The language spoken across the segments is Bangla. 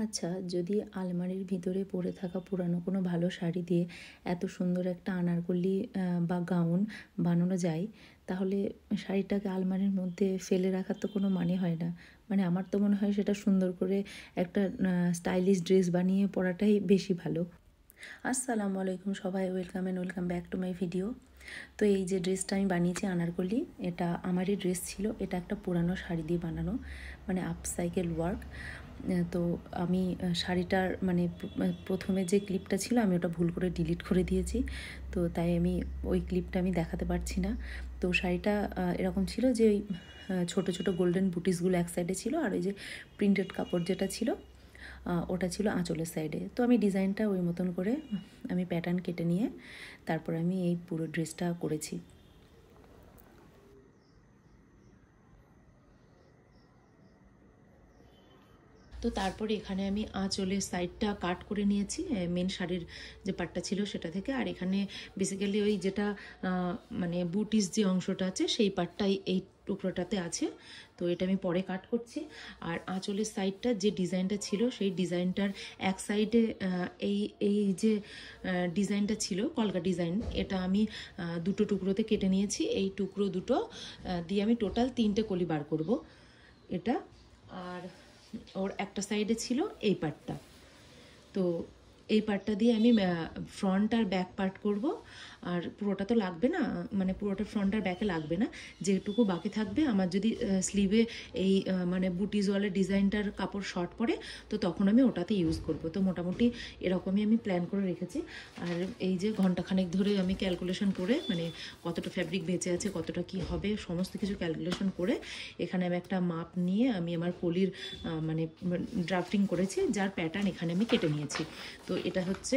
আচ্ছা, যদি আলমারির ভিতরে পড়ে থাকা পুরানো কোনো ভালো শাড়ি দিয়ে এত সুন্দর একটা আনারকলি বা গাউন বানানো যায়, তাহলে শাড়িটাকে আলমারির মধ্যে ফেলে রাখার তো কোনো মানে হয় না। মানে আমার তো মনে হয় সেটা সুন্দর করে একটা স্টাইলিশ ড্রেস বানিয়ে পরাটাই বেশি ভালো। আসসালামু আলাইকুম সবাই, welcome and welcome back to my video. তো এই যে ড্রেসটা আমি বানিয়েছি আনারকলি, এটা আমারই ড্রেস ছিল। এটা একটা পুরানো শাড়ি দিয়ে বানানো, মানে আপসাইকেল ওয়ার্ক। তো আমি শাড়িটার মানে প্রথমে যে ক্লিপটা ছিল আমি ওটা ভুল করে ডিলিট করে দিয়েছি, তো তাই আমি ওই ক্লিপটা আমি দেখাতে পারছি না। তো শাড়িটা এরকম ছিল যে ওই ছোটো ছোটো গোল্ডেন বুটিসগুলো এক সাইডে ছিল, আর ওই যে প্রিন্টেড কাপড় যেটা ছিল ওটা ছিল আঁচলের সাইডে। তো আমি ডিজাইনটা ওই মতন করে আমি প্যাটার্ন কেটে নিয়ে তারপর আমি এই পুরো ড্রেসটা করেছি। তো তারপরে এখানে আমি আঁচলের সাইডটা কাট করে নিয়েছি মেন শাড়ির যে পাটটা ছিল সেটা থেকে। আর এখানে বেসিক্যালি ওই যেটা মানে বুটিস যে অংশটা আছে সেই পাটটাই এই টুকরোটাতে আছে, তো এটা আমি পরে কাট করছি। আর আঁচলের সাইডটা যে ডিজাইনটা ছিল সেই ডিজাইনটার এক সাইডে এই এই যে ডিজাইনটা ছিল কলকা ডিজাইন, এটা আমি দুটো টুকরোতে কেটে নিয়েছি। এই টুকরো দুটো দিয়ে আমি টোটাল 3টে কলি বার করব এটা। আর ওর একটা সাইডে ছিল এই পার্টটা, তো এই পার্টটা দিয়ে আমি ফ্রন্ট আর ব্যাক পার্ট করব। আর পুরোটা তো লাগবে না, মানে পুরোটা ফ্রন্ট আর ব্যাকে লাগবে না, যেটুকু বাকি থাকবে আমার যদি স্লিভে এই মানে বুটিজওয়ালা ডিজাইনটার কাপড় শর্ট পড়ে তো তখন আমি ওটাতে ইউজ করব। তো মোটামুটি এরকমই আমি প্ল্যান করে রেখেছি। আর এই যে ঘন্টাখানেক ধরে আমি ক্যালকুলেশন করে, মানে কতটা ফ্যাব্রিক বেঁচে আছে, কতটা কি হবে, সমস্ত কিছু ক্যালকুলেশন করে এখানে আমি একটা মাপ নিয়ে আমি আমার কলির মানে ড্রাফটিং করেছি, যার প্যাটার্ন এখানে আমি কেটে নিয়েছি। তো এটা হচ্ছে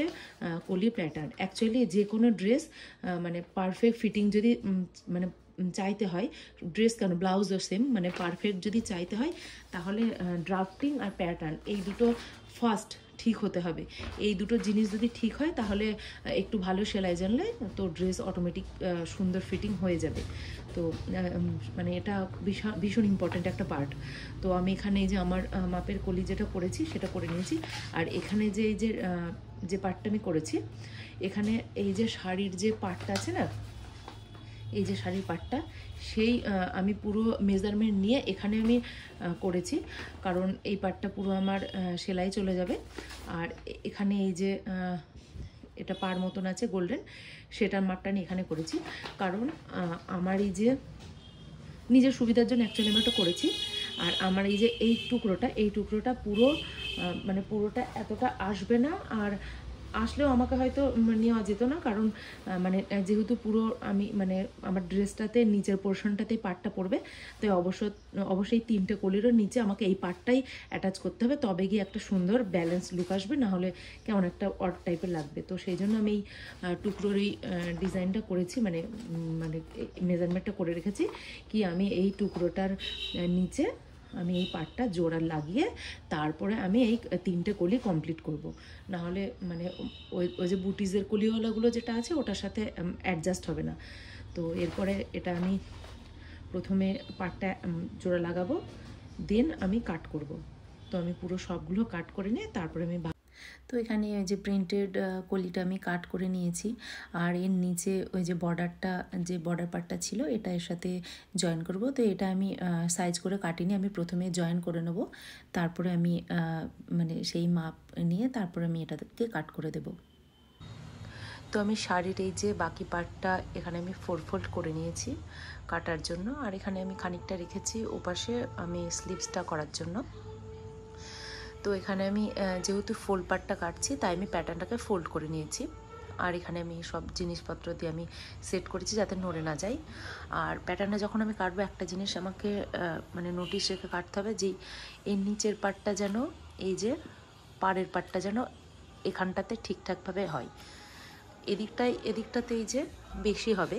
কলির প্যাটার্ন। অ্যাকচুয়ালি যে কোনো ড্রেস মানে পারফেক্ট ফিটিং যদি মানে চাইতে হয়, ড্রেস কেন ব্লাউজও সেম, মানে পারফেক্ট যদি চাইতে হয় তাহলে ড্রাফটিং আর প্যাটার্ন এই দুটো ফার্স্ট ঠিক হতে হবে। এই দুটো জিনিস যদি ঠিক হয় তাহলে একটু ভালো সেলাই জানলে তো ড্রেস অটোমেটিক সুন্দর ফিটিং হয়ে যাবে। তো মানে এটা ভীষণ ইম্পর্ট্যান্ট একটা পার্ট। তো আমি এখানে এই যে আমার মাপের কলি যেটা করেছি সেটা করে নিয়েছি। আর এখানে যে এই যে পার্টটা আমি করেছি, এখানে এই যে শাড়ির যে পার্টটা আছে না, এই যে শাড়ির পাটটা, সেই আমি পুরো মেজারমেন্ট নিয়ে এখানে আমি করেছি, কারণ এই পাটটা পুরো আমার সেলাই চলে যাবে। আর এখানে এই যে এটা পার মতন আছে গোল্ডেন, সেটার মাপটা আমি এখানে করেছি, কারণ আমার এই যে নিজের সুবিধার জন্য অ্যাকচুয়ালি আমি এটা করেছি। আর আমার এই যে এই টুকরোটা পুরো মানে পুরোটা এতটা আসবে না, আর আসলেও আমাকে হয়তো নেওয়া যেত না, কারণ মানে যেহেতু পুরো আমি মানে আমার ড্রেসটাতে নিচের পোর্শনটাতেই পাটটা পড়বে, তাই অবশ্যই 3টে কলিরও নিচে আমাকে এই পাটটাই অ্যাটাচ করতে হবে, তবে গিয়ে একটা সুন্দর ব্যালেন্স লুক আসবে, না হলে কেমন একটা অড টাইপের লাগবে। তো সেই জন্য আমি এই টুকরোর এই ডিজাইনটা করেছি, মানে মানে মেজারমেন্টটা করে রেখেছি কি আমি এই টুকরোটার নিচে আমি এই পাটটা জোড়া লাগিয়ে তারপরে আমি এই 3টে কলি কমপ্লিট করব। নাহলে মানে ওই যে বুটিজের কলিওয়ালাগুলো যেটা আছে ওটার সাথে অ্যাডজাস্ট হবে না। তো এরপরে এটা আমি প্রথমে পাটটা জোড়া লাগাবো, দেন আমি কাট করব। তো আমি পুরো সবগুলো কাট করে নিয়ে তারপরে আমি তো এখানে ওই যে প্রিন্টেড কলিটা আমি কাট করে নিয়েছি। আর এর নিচে ওই যে বর্ডারটা, যে বর্ডার পার্টটা ছিল এটা এর সাথে জয়েন করব। তো এটা আমি সাইজ করে কাটিনি, আমি প্রথমে জয়েন করে নেব, তারপরে আমি মানে সেই মাপ নিয়ে তারপরে আমি এটাকে কাট করে দেব। তো আমি শাড়ির এই যে বাকি পার্টটা এখানে আমি 4 ফোল্ড করে নিয়েছি কাটার জন্য। আর এখানে আমি খানিকটা রেখেছি ওপাশে আমি স্লিভসটা করার জন্য। তো এখানে আমি যেহেতু ফোল্ড পার্টটা কাটছি তাই আমি প্যাটার্নটাকে ফোল্ড করে নিয়েছি। আর এখানে আমি সব জিনিসপত্র দিয়ে আমি সেট করেছি যাতে নড়ে না যায়। আর প্যাটার্নটা যখন আমি কাটবো একটা জিনিস আমাকে মানে নোটিশ রেখে কাটতে হবে, যে এর নিচের পার্টটা যেন, এই যে পাড়ের পার্টটা যেন এখানটাতে ঠিকঠাকভাবে হয়। এদিকটাতে এই যে বেশি হবে,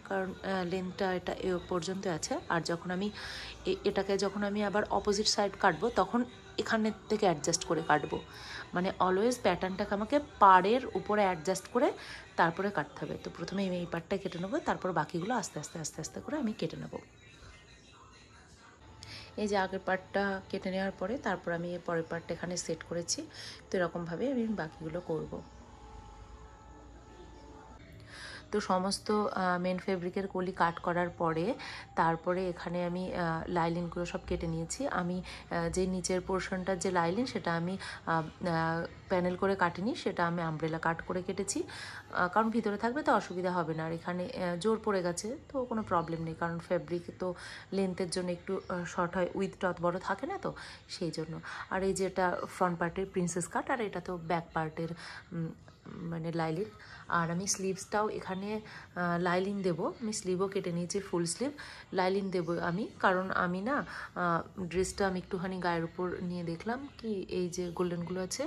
কারণ লেন্থটা এটা এ পর্যন্ত আছে। আর যখন আমি এটাকে যখন আমি আবার অপোজিট সাইড কাটবো তখন এখানের থেকে অ্যাডজাস্ট করে কাটবো, মানে অলওয়েজ প্যাটার্নটাকে আমাকে পাড়ের উপরে অ্যাডজাস্ট করে তারপরে কাটতে হবে। তো প্রথমে আমি এই পার্টটা কেটে নেবো, তারপর বাকিগুলো আস্তে আস্তে করে আমি কেটে নেবো। এই যে আগের পার্টটা কেটে নেওয়ার পরে তারপর আমি এর পরের পার্টটা এখানে সেট করেছি। তো এরকমভাবে আমি বাকিগুলো করব। তো সমস্ত মেন ফেব্রিকের কলি কাট করার পরে তারপরে এখানে আমি লাইলিনগুলো সব কেটে নিয়েছি। আমি যে নিচের পোর্শনটার যে লাইলিন সেটা আমি প্যানেল করে কাটিনি, সেটা আমি আমব্রেলা কাট করে কেটেছি, কারণ ভিতরে থাকবে তো অসুবিধা হবে না। আর এখানে জোর পড়ে গেছে তো কোনো প্রবলেম নেই, কারণ ফেব্রিক তো লেন্থের জন্য একটু শর্ট হয়, উইথটা অত বড় থাকে না, তো সেই জন্য। আর এই যে এটা ফ্রন্ট পার্টের প্রিন্সেস কাট, আর এটা তো ব্যাক পার্টের মানে লাইলিন। আর আমি স্লিভসটাও এখানে লাইলিন দেবো, আমি স্লিভও কেটে নিয়েছি, ফুল স্লিভ লাইলিন দেবো আমি, কারণ আমি না ড্রেসটা আমি একটুখানি গায়ের উপর নিয়ে দেখলাম কি এই যে গোল্ডেনগুলো আছে,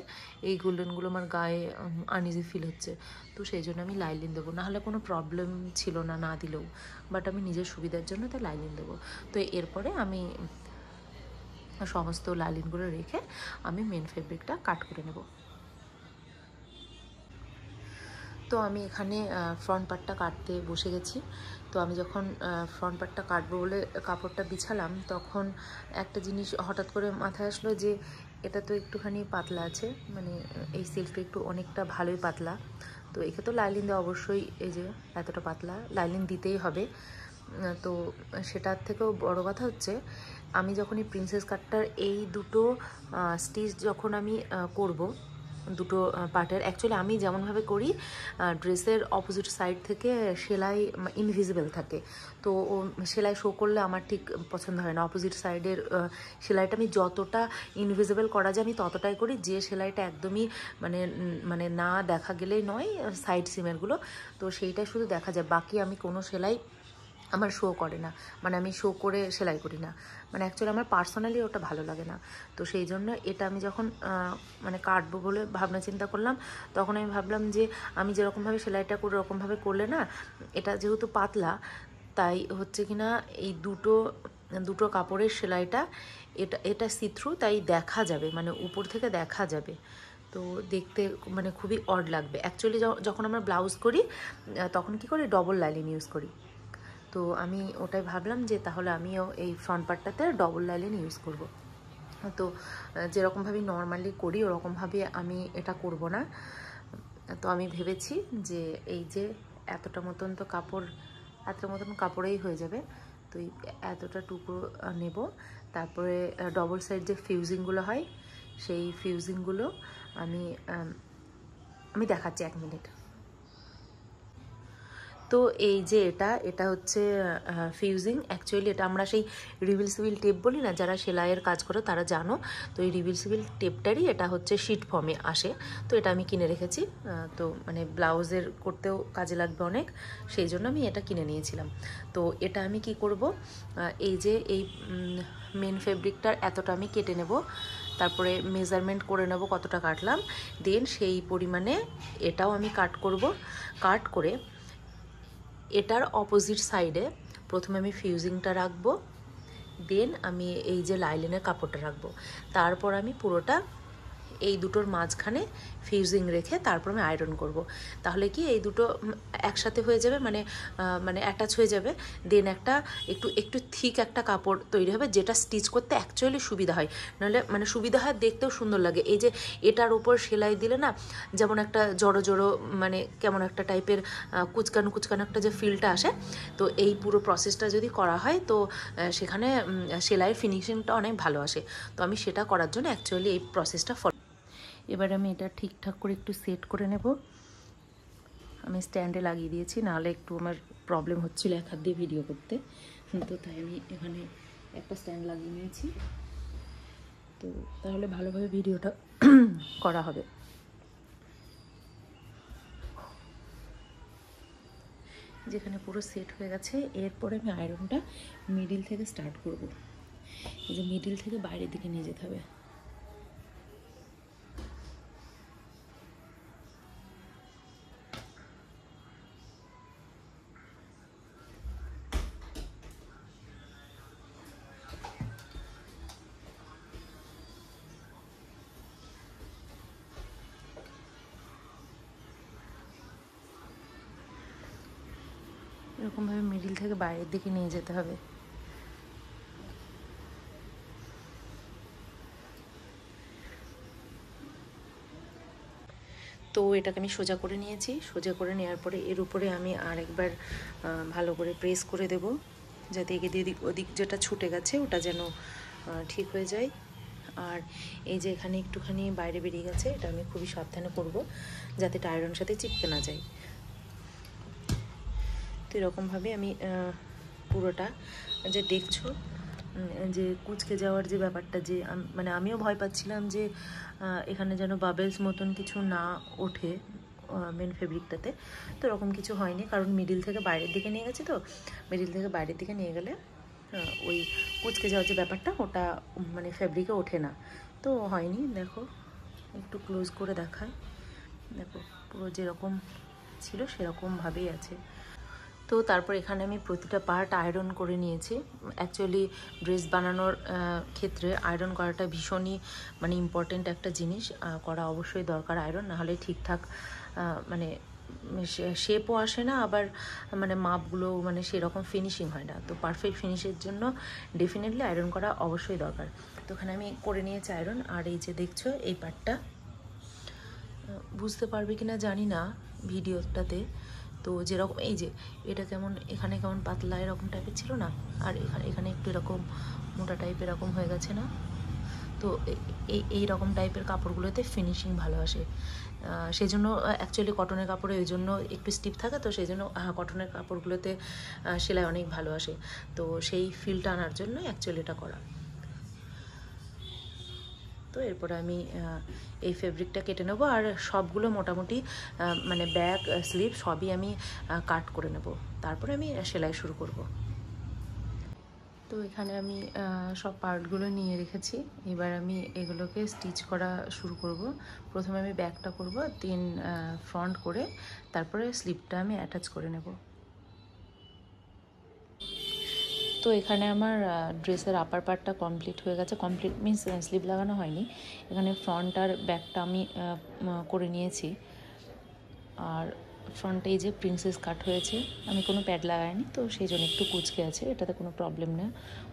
এই গোল্ডেনগুলো আমার গায়ে আনইজি ফিল হচ্ছে, তো সেই জন্য আমি লাইলিন দেবো। নাহলে কোনো প্রবলেম ছিল না না দিলেও, বাট আমি নিজের সুবিধার জন্য তাই লাইলিন দেবো। তো এরপরে আমি সমস্ত লাইলিনগুলো রেখে আমি মেন ফেব্রিকটা কাট করে নেব। তো আমি এখানে ফ্রন্ট পার্টটা কাটতে বসে গেছি। তো আমি যখন ফ্রন্ট পার্টটা কাটবো বলে কাপড়টা বিছালাম, তখন একটা জিনিস হঠাৎ করে মাথায় আসলো যে এটা তো একটুখানি পাতলা আছে, মানে এই সিল্কটা একটু অনেকটা ভালোই পাতলা, তো একে তো লাইলিন দেওয়া অবশ্যই, এই যে এতটা পাতলা লাইলিন দিতেই হবে। তো সেটার থেকেও বড় কথা হচ্ছে আমি যখন এই প্রিন্সেস কাটটার এই দুটো স্টিচ যখন আমি করব, দুটো পার্টের, অ্যাকচুয়ালি আমি যেমনভাবে করি ড্রেসের অপোজিট সাইড থেকে সেলাই ইনভিজিবল থাকে, তো ও সেলাই শো করলে আমার ঠিক পছন্দ হয় না। অপোজিট সাইডের সেলাইটা আমি যতটা ইনভিজিবল করা যায় আমি ততটাই করি, যে সেলাইটা একদমই মানে মানে না দেখা গেলেই নয় সাইড সিমেরগুলো, তো সেইটাই শুধু দেখা যায়, বাকি আমি কোনো সেলাই আমার শো করে না, মানে আমি শো করে সেলাই করি না, মানে অ্যাকচুয়ালি আমার পার্সোনালি ওটা ভালো লাগে না। তো সেই জন্য এটা আমি যখন মানে কাটবো বলে ভাবনা চিন্তা করলাম, তখন আমি ভাবলাম যে আমি যেরকমভাবে সেলাইটা করি ওরকমভাবে করলে না, এটা যেহেতু পাতলা তাই হচ্ছে কি না এই দুটো কাপড়ের সেলাইটা এটা সিথ্রু, তাই দেখা যাবে, মানে উপর থেকে দেখা যাবে, তো দেখতে মানে খুবই অড লাগবে। অ্যাকচুয়ালি যখন আমরা ব্লাউজ করি তখন কি করি, ডবল লাইলিন ইউজ করি, তো আমি ওটাই ভাবলাম যে তাহলে আমিও এই ফ্রন্ট পার্টটাতে ডবল লাইলিন ইউজ করব। তো যেরকমভাবে নর্মালি করি ওরকমভাবে আমি এটা করব না। তো আমি ভেবেছি যে এই যে এতটা মতন তো কাপড়, এতটা মতন কাপড়েই হয়ে যাবে, তো এতটা টুকরো নেব, তারপরে ডবল সাইড যে ফিউজিংগুলো হয় সেই ফিউজিংগুলো আমি আমি দেখাচ্ছি 1 মিনিট। তো এই যে এটা হচ্ছে ফিউজিং, অ্যাকচুয়ালি এটা আমরা সেই রিভিলসিবল টেপ বলি না, যারা সেলাইয়ের কাজ করো তারা জানো, তো এই রিভিলসিবল টেপটারই এটা হচ্ছে শিট ফর্মে আসে, তো এটা আমি কিনে রেখেছি, তো মানে ব্লাউজের করতেও কাজে লাগবে অনেক, সেই জন্য আমি এটা কিনে নিয়েছিলাম। তো এটা আমি কি করব, এই যে এই মেন ফেব্রিকটার এতটা আমি কেটে নেব, তারপরে মেজারমেন্ট করে নেব কতটা কাটলাম, দেন সেই পরিমাণে এটাও আমি কাট করব, কাট করে এটার অপোজিট সাইডে প্রথমে আমি ফিউজিংটা রাখবো, দেন আমি এই যে লাইলিনের কাপড়টা রাখবো, তারপর আমি পুরোটা এই দুটোর মাঝখানে ফিউজিং রেখে তারপর আমি আয়রন করব। তাহলে কি এই দুটো একসাথে হয়ে যাবে, মানে মানে অ্যাটাচ হয়ে যাবে, দেন একটা একটু একটু থিক একটা কাপড় তৈরি হবে, যেটা স্টিচ করতে অ্যাকচুয়ালি সুবিধা হয়, নাহলে মানে সুবিধা হয়, দেখতেও সুন্দর লাগে। এই যে এটার উপর সেলাই দিলে না যেমন একটা জড়ো জড়ো মানে কেমন একটা টাইপের কুচকানো কুচকানো একটা যে ফিলটা আসে, তো এই পুরো প্রসেসটা যদি করা হয় তো সেখানে সেলাইয়ের ফিনিশিংটা অনেক ভালো আসে। তো আমি সেটা করার জন্য অ্যাকচুয়ালি এই প্রসেসটা ফলো। এবার আমি এটা ঠিকঠাক করে একটু সেট করে নেব, আমি স্ট্যান্ডে লাগিয়ে দিয়েছি, নাহলে একটু আমার প্রবলেম হচ্ছিল এক হাত দিয়ে ভিডিও করতে, তো তাই আমি এখানে একটা স্ট্যান্ড লাগিয়ে নিয়েছি, তো তাহলে ভালোভাবে ভিডিওটা করা হবে। যেখানে পুরো সেট হয়ে গেছে, এরপরে আমি আয়রনটা মিডিল থেকে স্টার্ট করব, এই যে মিডিল থেকে বাইরের দিকে নিয়ে যেতে হবে। এরকমভাবে মিডিল থেকে বাইরের দিকে নিয়ে যেতে হবে। তো এটাকে আমি সোজা করে নিয়েছি। সোজা করে নেওয়ার পরে এর উপরে আমি আরেকবার ভালো করে প্রেস করে দেব, যাতে এদিক ওদিক যেটা ছুটে গেছে ওটা যেন ঠিক হয়ে যায়। আর এই যে এখানে একটুখানি বাইরে বেরিয়ে গেছে, এটা আমি খুবই সাবধানে করব যাতে এটা আয়রনের সাথে চিপকে না যায়। তো এরকমভাবে আমি পুরোটা যে দেখছো যে কুঁচকে যাওয়ার যে ব্যাপারটা, যে মানে আমিও ভয় পাচ্ছিলাম যে এখানে যেন বাবেলস মতন কিছু না ওঠে মেন ফেব্রিকটাতে। তো এরকম কিছু হয়নি, কারণ মিডিল থেকে বাইরের দিকে নিয়ে গেছি। তো মিডিল থেকে বাইরের দিকে নিয়ে গেলে ওই কুঁচকে যাওয়ার যে ব্যাপারটা ওটা মানে ফেব্রিকে ওঠে না। তো হয়নি, দেখো একটু ক্লোজ করে দেখায়, দেখো পুরো যেরকম ছিল সেরকমভাবেই আছে। তো তারপর এখানে আমি প্রতিটা পার্ট আয়রন করে নিয়েছি। অ্যাকচুয়ালি ড্রেস বানানোর ক্ষেত্রে আয়রন করাটা ভীষণই মানে ইম্পর্টেন্ট একটা জিনিস, করা অবশ্যই দরকার আয়রন, নাহলে ঠিকঠাক মানে শেপও আসে না, আবার মানে মাপগুলো মানে সেরকম ফিনিশিং হয় না। তো পারফেক্ট ফিনিশের জন্য ডেফিনেটলি আয়রন করা অবশ্যই দরকার। তো এখানে আমি করে নিয়েছি আয়রন। আর এই যে দেখছো এই পার্টটা, বুঝতে পারবে কিনা জানি না ভিডিওটাতে, তো যেরকম এই যে এটা কেমন এখানে কেমন পাতলা এরকম টাইপের ছিল না, আর এখানে একটু এরকম মোটা টাইপের এরকম হয়ে গেছে না। তো এই রকম টাইপের কাপড়গুলোতে ফিনিশিং ভালো আসে। সেই জন্য অ্যাকচুয়ালি কটনের কাপড়ে ওই জন্য একটু স্টিফ থাকে, তো সেই জন্য কটনের কাপড়গুলোতে সেলাই অনেক ভালো আসে। তো সেই ফিলটা আনার জন্য অ্যাকচুয়ালি এটা করা। তো এরপরে আমি এই ফেব্রিকটা কেটে নেব, আর সবগুলো মোটামুটি মানে ব্যাক স্লিভ সবই আমি কাট করে নেব, তারপরে আমি সেলাই শুরু করব। তো এখানে আমি সব পার্টগুলো নিয়ে রেখেছি, এবার আমি এগুলোকে স্টিচ করা শুরু করব। প্রথমে আমি ব্যাকটা করব, দেন ফ্রন্ট করে তারপরে স্লিভটা আমি অ্যাটাচ করে নেব। তো এখানে আমার ড্রেসের আপার পার্টটা কমপ্লিট হয়ে গেছে। কমপ্লিট মিন্স স্লিভ লাগানো হয়নি, এখানে ফ্রন্ট আর ব্যাকটা আমি করে নিয়েছি। আর ফ্রন্টে এই যে প্রিন্সেস কাট হয়েছে, আমি কোনো প্যাড লাগাইনি, তো সেই জন্য একটু কুচকে আছে, এটাতে কোনো প্রবলেম না,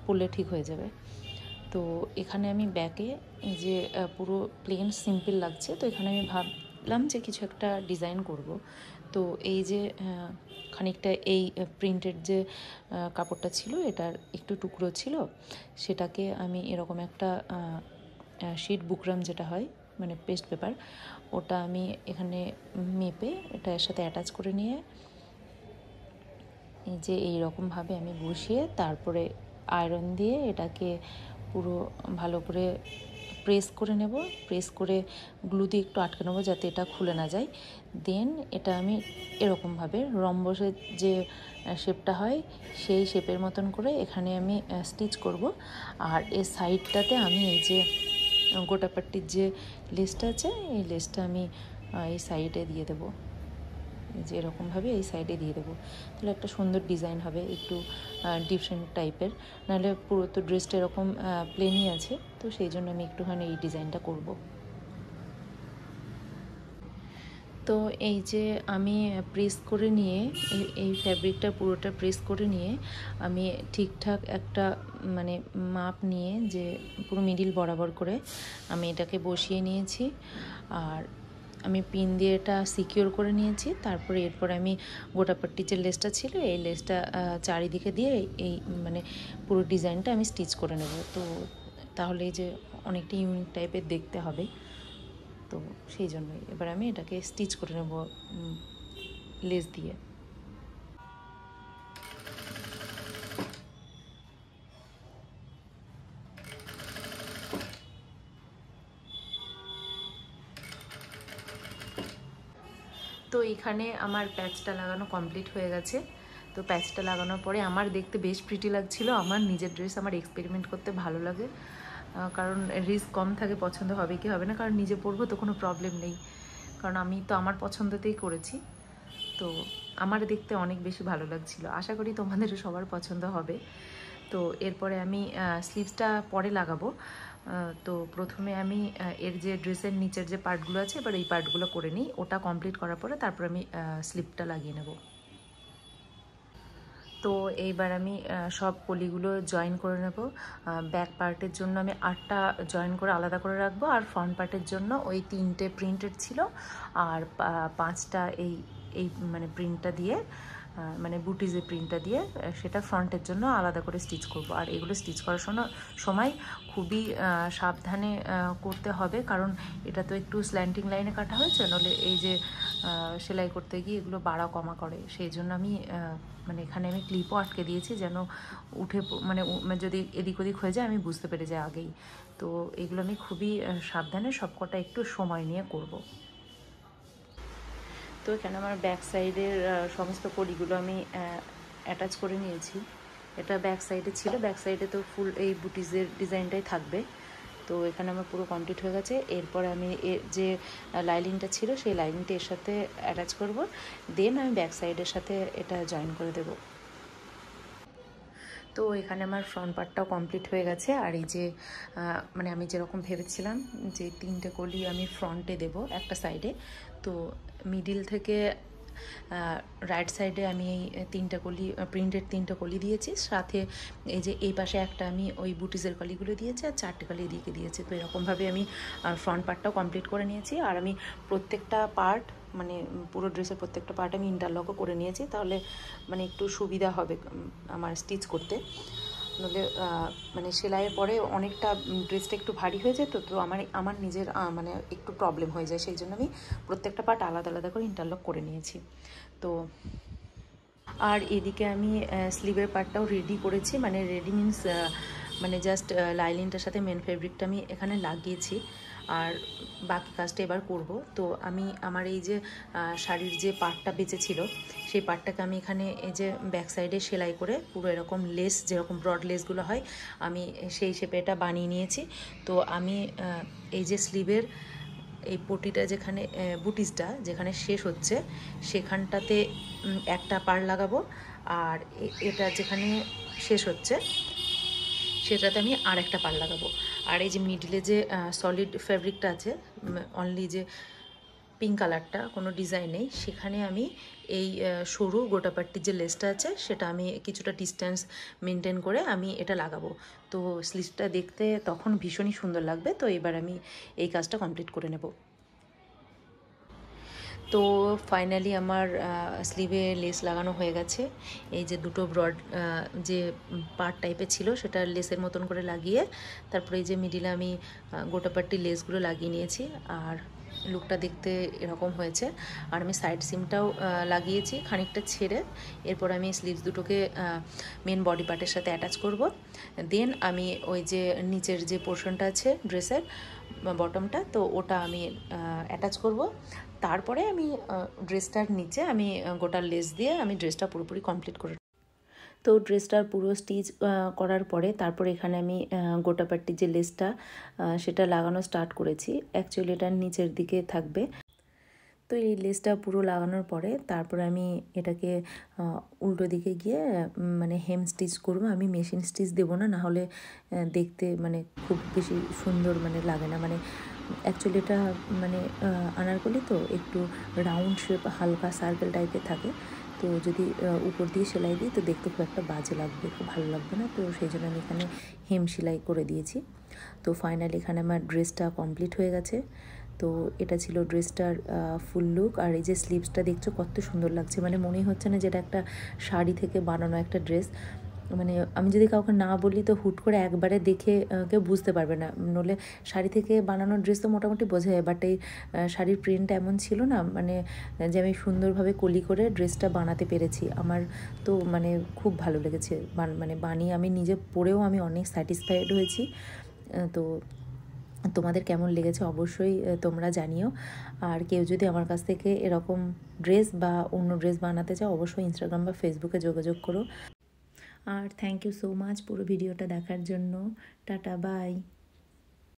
পরলে ঠিক হয়ে যাবে। তো এখানে আমি ব্যাকে এই যে পুরো প্লেন সিম্পল লাগছে, তো এখানে আমি ভাবলাম যে কিছু একটা ডিজাইন করব। তো এই যে খানিকটা এই প্রিন্টেড যে কাপড়টা ছিল, এটার একটু টুকরো ছিল, সেটাকে আমি এরকম একটা শিট বুকরাম যেটা হয় মানে পেস্ট পেপার, ওটা আমি এখানে মেপে এটার সাথে অ্যাটাচ করে নিয়ে এই যে এইরকমভাবে আমি বসিয়ে তারপরে আয়রন দিয়ে এটাকে পুরো ভালো করে প্রেস করে নেব। প্রেস করে গ্লু দিয়ে একটু আটকে নেবো যাতে এটা খুলে না যায়। দেন এটা আমি এরকমভাবে রম্বসের যে শেপটা হয় সেই শেপের মতন করে এখানে আমি স্টিচ করব। আর এই সাইডটাতে আমি এই যে গোটাপাট্টির যে লেসটা আছে এই লেসটা আমি এই সাইডে দিয়ে দেবো, যে এরকমভাবে এই সাইডে দিয়ে দেবো, তাহলে একটা সুন্দর ডিজাইন হবে, একটু ডিফারেন্ট টাইপের। নাহলে পুরো তো ড্রেসটা এরকম প্লেনই আছে, তো সেই জন্য আমি একটুখানি এই ডিজাইনটা করব। তো এই যে আমি প্রেস করে নিয়ে এই ফ্যাব্রিকটা পুরোটা প্রেস করে নিয়ে আমি ঠিকঠাক একটা মানে মাপ নিয়ে যে পুরো মিডিল বরাবর করে আমি এটাকে বসিয়ে নিয়েছি। আর আমি পিন দিয়ে এটা সিকিওর করে নিয়েছি। তারপরে এরপর আমি গোটাপাট্টির যে লেসটা ছিল এই লেসটা চারিদিকে দিয়ে এই মানে পুরো ডিজাইনটা আমি স্টিচ করে নেব। তো তাহলে এই যে অনেকটা ইউনিক টাইপের দেখতে হবে, তো সেই জন্যই এবার আমি এটাকে স্টিচ করে নেব লেস দিয়ে। তো এখানে আমার প্যাচটা লাগানো কমপ্লিট হয়ে গেছে। তো প্যাচটা লাগানোর পরে আমার দেখতে বেশ প্রিটি লাগছিল। আমার নিজের ড্রেস আমার এক্সপেরিমেন্ট করতে ভালো লাগে, কারণ রিস্ক কম থাকে, পছন্দ হবে কি হবে না, কারণ নিজে পরবো তো কোনো প্রবলেম নেই, কারণ আমি তো আমার পছন্দতেই করেছি। তো আমার দেখতে অনেক বেশি ভালো লাগছিল, আশা করি তোমাদেরও সবার পছন্দ হবে। তো এরপরে আমি স্লিভসটা পরে লাগাবো। তো প্রথমে আমি এর যে ড্রেসের নিচের যে পার্টগুলো আছে এবার এই পার্টগুলো করে নিই, ওটা কমপ্লিট করার পরে তারপর আমি স্লিভটা লাগিয়ে নেব। তো এইবার আমি সব কলিগুলো জয়েন করে নেব। ব্যাক পার্টের জন্য আমি 8টা জয়েন করে আলাদা করে রাখবো, আর ফ্রন্ট পার্টের জন্য ওই 3টে প্রিন্টেড ছিল আর 5টা এই এই মানে প্রিন্টটা দিয়ে মানে বুটিজের প্রিন্টটা দিয়ে সেটা ফ্রন্টের জন্য আলাদা করে স্টিচ করব। আর এগুলো স্টিচ করার সময় খুবই সাবধানে করতে হবে, কারণ এটা তো একটু স্ল্যান্টিং লাইনে কাটা হয়েছে, নাহলে এই যে সেলাই করতে গিয়ে এগুলো বাড়া কমা করে। সেই জন্য আমি মানে এখানে আমি ক্লিপও আটকে দিয়েছি, যেন উঠে মানে যদি এদিক ওদিক হয়ে যায় আমি বুঝতে পেরে যাই আগেই। তো এগুলো আমি খুবই সাবধানে সবকটা একটু সময় নিয়ে করব। তো এখানে আমার ব্যাক সাইডের সমস্ত কলিগুলো আমি অ্যাটাচ করে নিয়েছি। এটা ব্যাক সাইডে ছিল, ব্যাক সাইডে তো ফুল এই বুটিজের ডিজাইনটাই থাকবে। তো এখানে আমার পুরো কমপ্লিট হয়ে গেছে। এরপরে আমি যে লাইনিংটা ছিল সেই লাইনিংটা এর সাথে অ্যাটাচ করব, দেন আমি ব্যাক সাইডের সাথে এটা জয়েন করে দেব। তো এখানে আমার ফ্রন্ট পার্টটাও কমপ্লিট হয়ে গেছে। আর এই যে মানে আমি যেরকম ভেবেছিলাম যে 3টে কলি আমি ফ্রন্টে দেব একটা সাইডে, তো মিডিল থেকে রাইট সাইডে আমি এই 3টা কলি প্রিন্টেড 3টা কলি দিয়েছি, সাথে এই যে এই পাশে একটা আমি ওই বুটিজের কলিগুলো দিয়েছি, আর 4টে কলি এদিকে দিয়েছি। তো এরকমভাবে আমি ফ্রন্ট পার্টটাও কমপ্লিট করে নিয়েছি। আর আমি প্রত্যেকটা পার্ট মানে পুরো ড্রেসের প্রত্যেকটা পার্ট আমি ইন্টারলকও করে নিয়েছি, তাহলে মানে একটু সুবিধা হবে আমার স্টিচ করতে। নইলে মানে সেলাইয়ের পরে অনেকটা ড্রেসটা একটু ভারী হয়ে যেত, তো আমার নিজের মানে একটু প্রবলেম হয়ে যায়, সেই জন্য আমি প্রত্যেকটা পার্ট আলাদা আলাদা করে ইন্টারলক করে নিয়েছি। তো আর এদিকে আমি স্লিভের পার্টটাও রেডি করেছি, মানে রেডি মিন্স মানে জাস্ট লাইলিনটার সাথে মেন ফেব্রিকটা আমি এখানে লাগিয়েছি, আর বাকি কাজটা এবার করব। তো আমি আমার এই যে শাড়ির যে পার্টটা বেঁচেছিল সেই পার্টটাকে আমি এখানে এই যে ব্যাক সাইডে সেলাই করে পুরো এরকম লেস, যেরকম ব্রড লেসগুলো হয়, আমি সেই শেপে এটা বানিয়ে নিয়েছি। তো আমি এই যে স্লিভের এই পটিটা যেখানে বুটিসটা যেখানে শেষ হচ্ছে সেখানটাতে একটা পাড় লাগাবো, আর এটা যেখানে শেষ হচ্ছে সেটাতে আমি আর একটা পাড় লাগাবো। আর এই যে মিডলে যে সলিড ফ্যাব্রিকটা আছে, অনলি যে পিঙ্ক কালারটা, কোনো ডিজাইন নেই, সেখানে আমি এই সরু গোটাপাট্টির যে লেসটা আছে সেটা আমি কিছুটা ডিস্টেন্স মেনটেন করে আমি এটা লাগাবো। তো স্লিভটা দেখতে তখন ভীষণই সুন্দর লাগবে। তো এবার আমি এই কাজটা কমপ্লিট করে নেব। তো ফাইনালি আমার স্লিভে লেস লাগানো হয়ে গেছে। এই যে দুটো ব্রড যে পার্ট টাইপের ছিল সেটা লেসের মতন করে লাগিয়ে, তারপরে এই যে মিডিলে আমি গোটাপাট্টি লেসগুলো লাগিয়ে নিয়েছি, আর লুকটা দেখতে এরকম হয়েছে। আর আমি সাইড সিমটাও লাগিয়েছি খানিকটা ছেড়ে। এরপর আমি স্লিভস দুটোকে মেন বডি পার্টের সাথে অ্যাটাচ করব। দেন আমি ওই যে নিচের যে পোর্শনটা আছে ড্রেসের বটমটা, তো ওটা আমি অ্যাটাচ করব। তারপরে আমি ড্রেসটার নিচে আমি গোটা লেস দিয়ে আমি ড্রেসটা পুরোপুরি কমপ্লিট করে। তো ড্রেসটার পুরো স্টিচ করার পরে তারপর এখানে আমি গোটাপাট্টির যে লেসটা সেটা লাগানো স্টার্ট করেছি। অ্যাকচুয়ালি এটার নিচের দিকে থাকবে। তো এই লেসটা পুরো লাগানোর পরে তারপরে আমি এটাকে উল্টো দিকে গিয়ে মানে হেম স্টিচ করবো। আমি মেশিন স্টিচ দেবো না, নাহলে দেখতে মানে খুব বেশি সুন্দর মানে লাগে না। মানে অ্যাকচুয়ালি এটা মানে আনারকলি তো একটু রাউন্ড শেপ, হালকা সার্কেল টাইপের থাকে। তো যদি উপর দিয়ে সেলাই দিই তো দেখতে খুব একটা বাজে লাগবে, খুব ভালো লাগবে না। তো সেই জন্য আমি এখানে হেম সেলাই করে দিয়েছি। তো ফাইনালি এখানে আমার ড্রেসটা কমপ্লিট হয়ে গেছে। তো এটা ছিল ড্রেসটার ফুল লুক। আর এই যে স্লিভসটা দেখছো কত সুন্দর লাগছে, মানে মনেই হচ্ছে না যেটা একটা শাড়ি থেকে বানানো একটা ড্রেস। মানে আমি যদি কাউকে না বলি তো হুট করে একবারে দেখে কেউ বুঝতে পারবে না, নইলে শাড়ি থেকে বানানো ড্রেস তো মোটামুটি বোঝা যায়, বাট এই শাড়ির প্রিন্টটা এমন ছিল না মানে যে আমি সুন্দরভাবে কলি করে ড্রেসটা বানাতে পেরেছি। আমার তো মানে খুব ভালো লেগেছে, মানে বানিয়ে আমি নিজে পরেও আমি অনেক স্যাটিসফাইড হয়েছি। তো তোমাদের কেমন লেগেছে অবশ্যই তোমরা জানিও। আর কেউ যদি আমার কাছ থেকে এরকম ড্রেস বা অন্য ড্রেস বানাতে চাও অবশ্যই ইনস্টাগ্রাম বা ফেসবুকে যোগাযোগ করো। আর থ্যাংক ইউ সো মাচ পুরো ভিডিওটা দেখার জন্য। Tata, by.